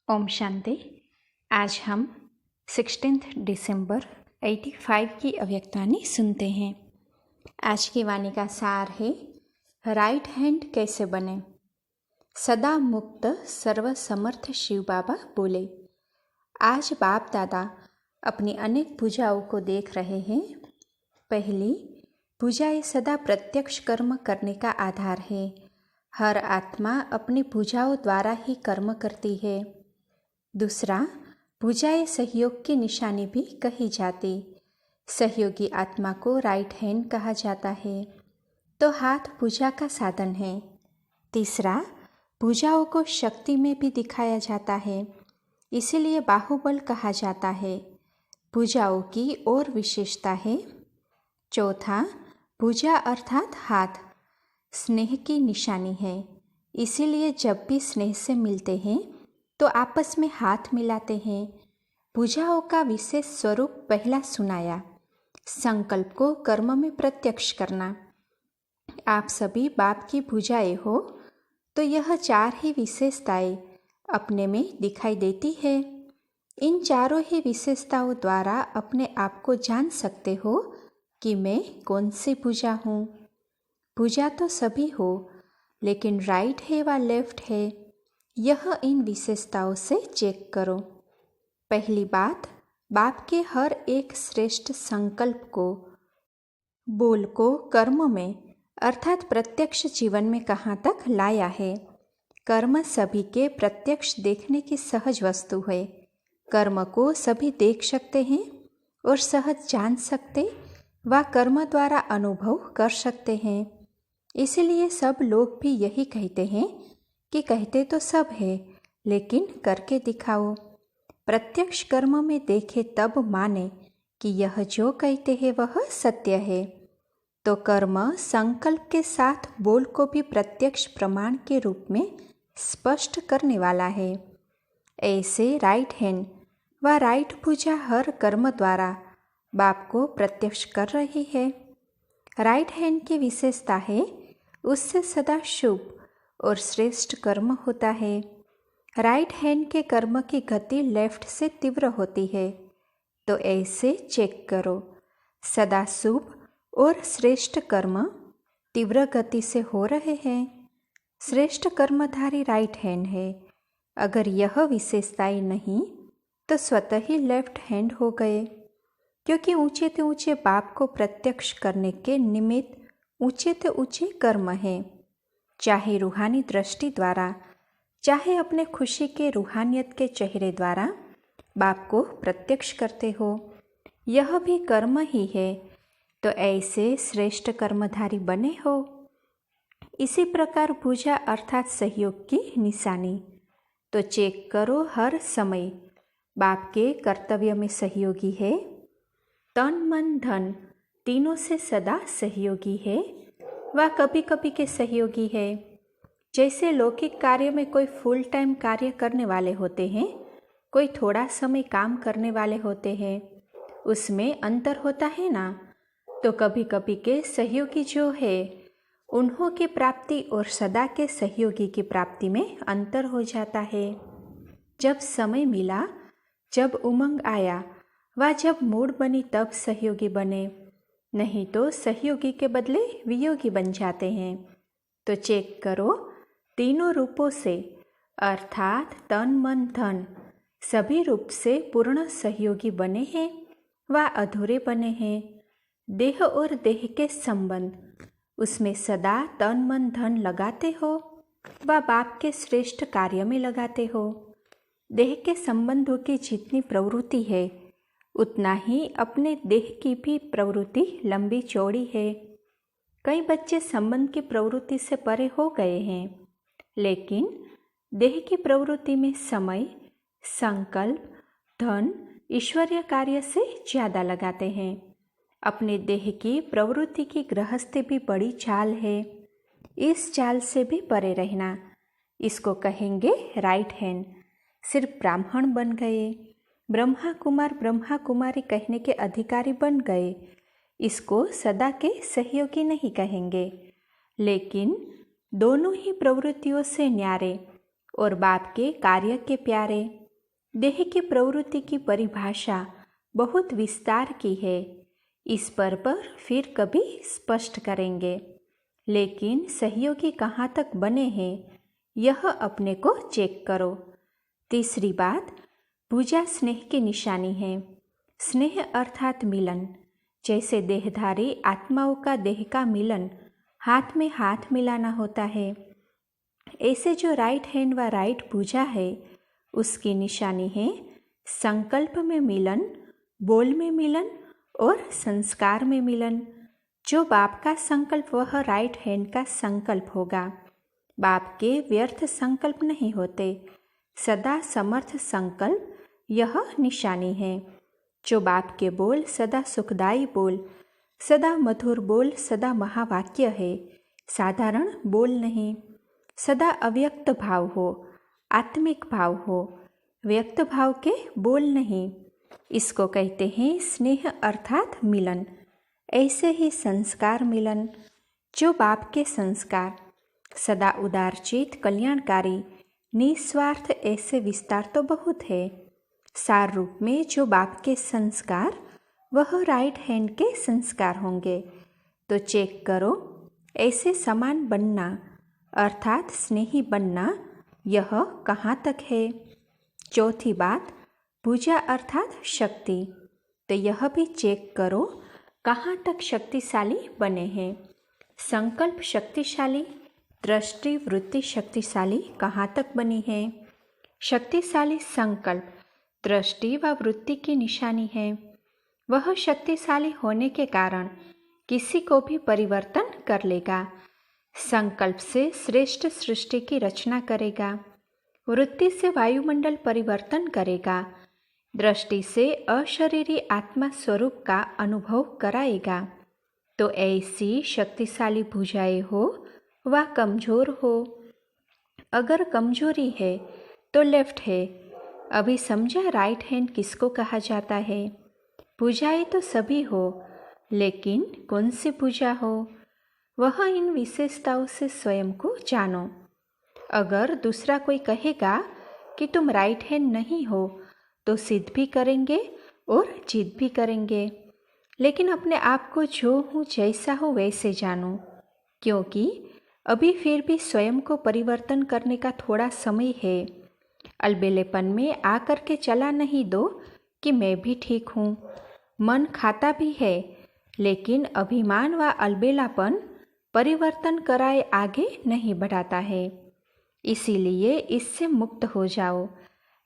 ओम शांति। आज हम 16 दिसंबर 85 की अव्यक्तवाणी सुनते हैं। आज की वाणी का सार है, राइट हैंड कैसे बने। सदा मुक्त सर्वसमर्थ शिव बाबा बोले। आज बाप दादा अपनी अनेक पूजाओं को देख रहे हैं। पहली, पूजाएं सदा प्रत्यक्ष कर्म करने का आधार है। हर आत्मा अपनी पूजाओं द्वारा ही कर्म करती है। दूसरा, पूजाएं सहयोग की निशानी भी कही जाती। सहयोगी आत्मा को राइट हैंड कहा जाता है, तो हाथ पूजा का साधन है। तीसरा, पूजाओं को शक्ति में भी दिखाया जाता है, इसीलिए बाहुबल कहा जाता है। पूजाओं की और विशेषता है। चौथा, पूजा अर्थात हाथ स्नेह की निशानी है, इसीलिए जब भी स्नेह से मिलते हैं तो आपस में हाथ मिलाते हैं। पूजाओं का विशेष स्वरूप पहला सुनाया, संकल्प को कर्म में प्रत्यक्ष करना। आप सभी बाप की पूजाएं हो तो यह चार ही विशेषताएं अपने में दिखाई देती है। इन चारों ही विशेषताओं द्वारा अपने आप को जान सकते हो कि मैं कौन सी पूजा हूँ। पूजा तो सभी हो, लेकिन राइट है व लेफ्ट है, यह इन विशेषताओं से चेक करो। पहली बात, बाप के हर एक श्रेष्ठ संकल्प को, बोल को कर्म में अर्थात प्रत्यक्ष जीवन में कहाँ तक लाया है। कर्म सभी के प्रत्यक्ष देखने की सहज वस्तु है। कर्म को सभी देख सकते हैं और सहज जान सकते व कर्म द्वारा अनुभव कर सकते हैं। इसलिए सब लोग भी यही कहते हैं कि कहते तो सब है, लेकिन करके दिखाओ। प्रत्यक्ष कर्म में देखे तब माने कि यह जो कहते हैं वह सत्य है। तो कर्म संकल्प के साथ बोल को भी प्रत्यक्ष प्रमाण के रूप में स्पष्ट करने वाला है। ऐसे राइट हैंड व राइट पूजा हर कर्म द्वारा बाप को प्रत्यक्ष कर रही है। राइट हैंड की विशेषता है, उससे सदा शुभ और श्रेष्ठ कर्म होता है। राइट हैंड के कर्म की गति लेफ्ट से तीव्र होती है, तो ऐसे चेक करो। सदा शुभ और श्रेष्ठ कर्म तीव्र गति से हो रहे हैं। श्रेष्ठ कर्मधारी राइट हैंड है। अगर यह विशेषताएं नहीं तो स्वतः ही लेफ्ट हैंड हो गए, क्योंकि ऊंचे से ऊंचे बाप को प्रत्यक्ष करने के निमित्त ऊंचे से ऊंचे कर्म हैं। चाहे रूहानी दृष्टि द्वारा, चाहे अपने खुशी के रूहानियत के चेहरे द्वारा बाप को प्रत्यक्ष करते हो, यह भी कर्म ही है। तो ऐसे श्रेष्ठ कर्मधारी बने हो। इसी प्रकार पूजा अर्थात सहयोग की निशानी, तो चेक करो हर समय बाप के कर्तव्य में सहयोगी है। तन मन धन तीनों से सदा सहयोगी है व कभी कभी के सहयोगी है। जैसे लौकिक कार्य में कोई फुल टाइम कार्य करने वाले होते हैं, कोई थोड़ा समय काम करने वाले होते हैं, उसमें अंतर होता है ना। तो कभी कभी के सहयोगी जो है, उन्हों की प्राप्ति और सदा के सहयोगी की प्राप्ति में अंतर हो जाता है। जब समय मिला, जब उमंग आया व जब मूड बनी तब सहयोगी बने, नहीं तो सहयोगी के बदले वियोगी बन जाते हैं। तो चेक करो, तीनों रूपों से अर्थात तन मन धन सभी रूप से पूर्ण सहयोगी बने हैं व अधूरे बने हैं। देह और देह के संबंध, उसमें सदा तन मन धन लगाते हो व बाप के श्रेष्ठ कार्य में लगाते हो। देह के संबंधों की जितनी प्रवृत्ति है, उतना ही अपने देह की भी प्रवृत्ति लंबी चौड़ी है। कई बच्चे संबंध की प्रवृत्ति से परे हो गए हैं, लेकिन देह की प्रवृत्ति में समय, संकल्प, धन, ईश्वरीय कार्य से ज़्यादा लगाते हैं। अपने देह की प्रवृत्ति की गृहस्थी भी बड़ी चाल है, इस चाल से भी परे रहना। इसको कहेंगे राइट हैंड। सिर्फ ब्राह्मण बन गए, ब्रह्मा कुमार ब्रह्मा कुमारी कहने के अधिकारी बन गए, इसको सदा के सहयोगी नहीं कहेंगे। लेकिन दोनों ही प्रवृत्तियों से न्यारे और बाप के कार्य के प्यारे, देह की प्रवृत्ति की परिभाषा बहुत विस्तार की है, इस पर फिर कभी स्पष्ट करेंगे। लेकिन सहयोगी कहाँ तक बने हैं यह अपने को चेक करो। तीसरी बात, पूजा स्नेह की निशानी है। स्नेह अर्थात मिलन। जैसे देहधारी आत्माओं का देह का मिलन हाथ में हाथ मिलाना होता है, ऐसे जो राइट हैंड व राइट पूजा है उसकी निशानी है संकल्प में मिलन, बोल में मिलन और संस्कार में मिलन। जो बाप का संकल्प वह राइट हैंड का संकल्प होगा। बाप के व्यर्थ संकल्प नहीं होते, सदा समर्थ संकल्प यह निशानी है। जो बाप के बोल सदा सुखदायी बोल, सदा मधुर बोल, सदा महावाक्य है, साधारण बोल नहीं। सदा अव्यक्त भाव हो, आत्मिक भाव हो, व्यक्त भाव के बोल नहीं। इसको कहते हैं स्नेह अर्थात मिलन। ऐसे ही संस्कार मिलन। जो बाप के संस्कार सदा उदारचित, कल्याणकारी, निस्वार्थ, ऐसे विस्तार तो बहुत है। सार रूप में जो बाप के संस्कार वह राइट हैंड के संस्कार होंगे। तो चेक करो, ऐसे समान बनना अर्थात स्नेही बनना यह कहाँ तक है। चौथी बात, पूजा अर्थात शक्ति। तो यह भी चेक करो कहाँ तक शक्तिशाली बने हैं। संकल्प शक्तिशाली, दृष्टि वृत्ति शक्तिशाली कहाँ तक बनी है। शक्तिशाली संकल्प दृष्टि व वृत्ति की निशानी है। वह शक्तिशाली होने के कारण किसी को भी परिवर्तन कर लेगा। संकल्प से श्रेष्ठ सृष्टि की रचना करेगा। वृत्ति से वायुमंडल परिवर्तन करेगा। दृष्टि से अशरीरी आत्मा स्वरूप का अनुभव कराएगा। तो ऐसी शक्तिशाली भुजाएं हो व कमजोर हो। अगर कमजोरी है तो लेफ्ट है। अभी समझा राइट हैंड किसको कहा जाता है। पूजाएं तो सभी हो, लेकिन कौन सी पूजा हो वह इन विशेषताओं से स्वयं को जानो। अगर दूसरा कोई कहेगा कि तुम राइट हैंड नहीं हो तो सिद्ध भी करेंगे और जिद भी करेंगे। लेकिन अपने आप को जो हूँ जैसा हो वैसे जानो, क्योंकि अभी फिर भी स्वयं को परिवर्तन करने का थोड़ा समय है। अलबेलेपन में आकर के चला नहीं दो कि मैं भी ठीक हूँ। मन खाता भी है, लेकिन अभिमान व अलबेलापन परिवर्तन कराए आगे नहीं बढ़ाता है। इसीलिए इससे मुक्त हो जाओ।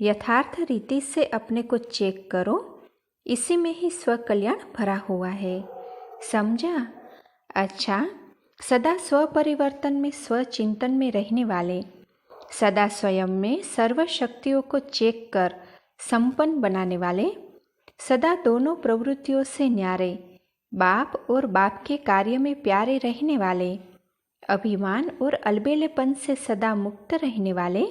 यथार्थ रीति से अपने को चेक करो, इसी में ही स्वकल्याण भरा हुआ है। समझा? अच्छा, सदा स्व परिवर्तन में, स्वचिंतन में रहने वाले, सदा स्वयं में सर्व शक्तियों को चेक कर संपन्न बनाने वाले, सदा दोनों प्रवृत्तियों से न्यारे, बाप और बाप के कार्य में प्यारे रहने वाले, अभिमान और अलबेलेपन से सदा मुक्त रहने वाले,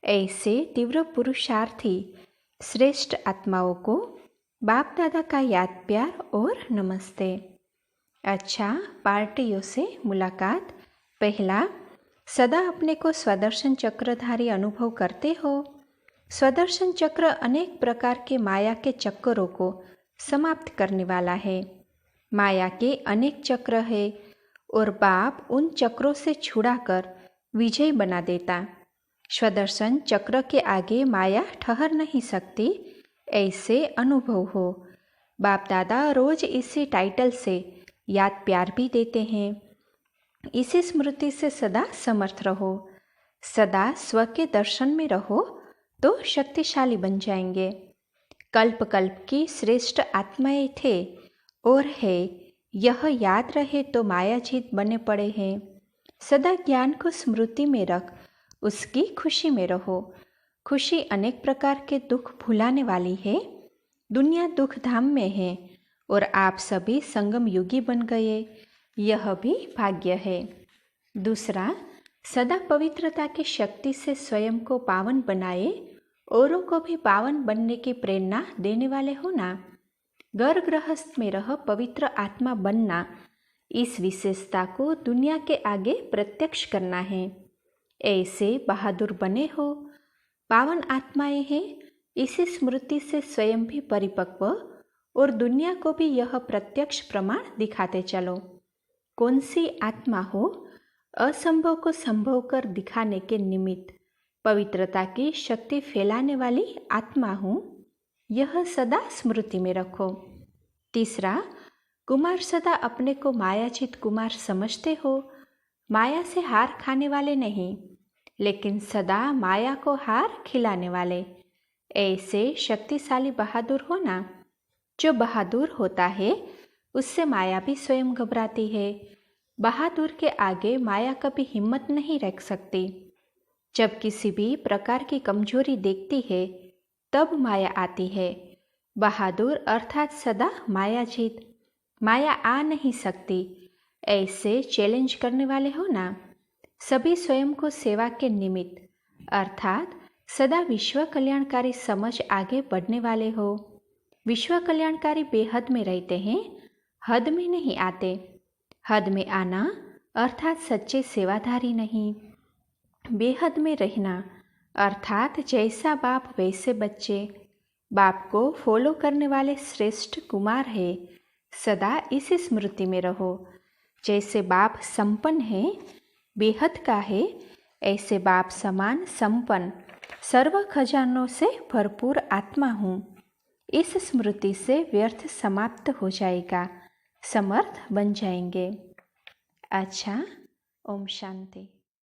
ऐसे तीव्र पुरुषार्थी श्रेष्ठ आत्माओं को बाप दादा का याद प्यार और नमस्ते। अच्छा, पार्टियों से मुलाकात। पहला, सदा अपने को स्वदर्शन चक्रधारी अनुभव करते हो। स्वदर्शन चक्र अनेक प्रकार के माया के चक्करों को समाप्त करने वाला है। माया के अनेक चक्र है और बाप उन चक्रों से छुड़ाकर विजय बना देता। स्वदर्शन चक्र के आगे माया ठहर नहीं सकती, ऐसे अनुभव हो। बाप दादा रोज इसी टाइटल से याद प्यार भी देते हैं। इसी स्मृति से सदा समर्थ रहो। सदा स्व के दर्शन में रहो तो शक्तिशाली बन जाएंगे। कल्प कल्प की श्रेष्ठ आत्माएं थे और है, यह याद रहे तो मायाजीत बने पड़े हैं। सदा ज्ञान को स्मृति में रख, उसकी खुशी में रहो। खुशी अनेक प्रकार के दुख भुलाने वाली है। दुनिया दुख धाम में है और आप सभी संगम युगी बन गए, यह भी भाग्य है। दूसरा, सदा पवित्रता की शक्ति से स्वयं को पावन बनाए, औरों को भी पावन बनने की प्रेरणा देने वाले हो ना। घर गृहस्थ में रह पवित्र आत्मा बनना, इस विशेषता को दुनिया के आगे प्रत्यक्ष करना है। ऐसे बहादुर बने हो। पावन आत्माएं हैं, इसी स्मृति से स्वयं भी परिपक्व और दुनिया को भी यह प्रत्यक्ष प्रमाण दिखाते चलो। कौन सी आत्मा हो, असंभव को संभव कर दिखाने के निमित्त पवित्रता की शक्ति फैलाने वाली आत्मा हूँ, यह सदा स्मृति में रखो। तीसरा, कुमार सदा अपने को मायाचित कुमार समझते हो, माया से हार खाने वाले नहीं, लेकिन सदा माया को हार खिलाने वाले। ऐसे शक्तिशाली बहादुर हो ना। जो बहादुर होता है उससे माया भी स्वयं घबराती है। बहादुर के आगे माया कभी हिम्मत नहीं रख सकती। जब किसी भी प्रकार की कमजोरी देखती है तब माया आती है। बहादुर अर्थात सदा माया जीत। माया आ नहीं सकती, ऐसे चैलेंज करने वाले हो ना। सभी स्वयं को सेवा के निमित्त अर्थात सदा विश्व कल्याणकारी समझ आगे बढ़ने वाले हो। विश्व कल्याणकारी बेहद में रहते हैं, हद में नहीं आते। हद में आना अर्थात सच्चे सेवाधारी नहीं। बेहद में रहना अर्थात जैसा बाप वैसे बच्चे। बाप को फॉलो करने वाले श्रेष्ठ कुमार है। सदा इसी स्मृति में रहो। जैसे बाप संपन्न है, बेहद का है, ऐसे बाप समान संपन्न सर्व खजानों से भरपूर आत्मा हूँ। इस स्मृति से व्यर्थ समाप्त हो जाएगा, समर्थ बन जाएंगे। अच्छा, ओम शांति।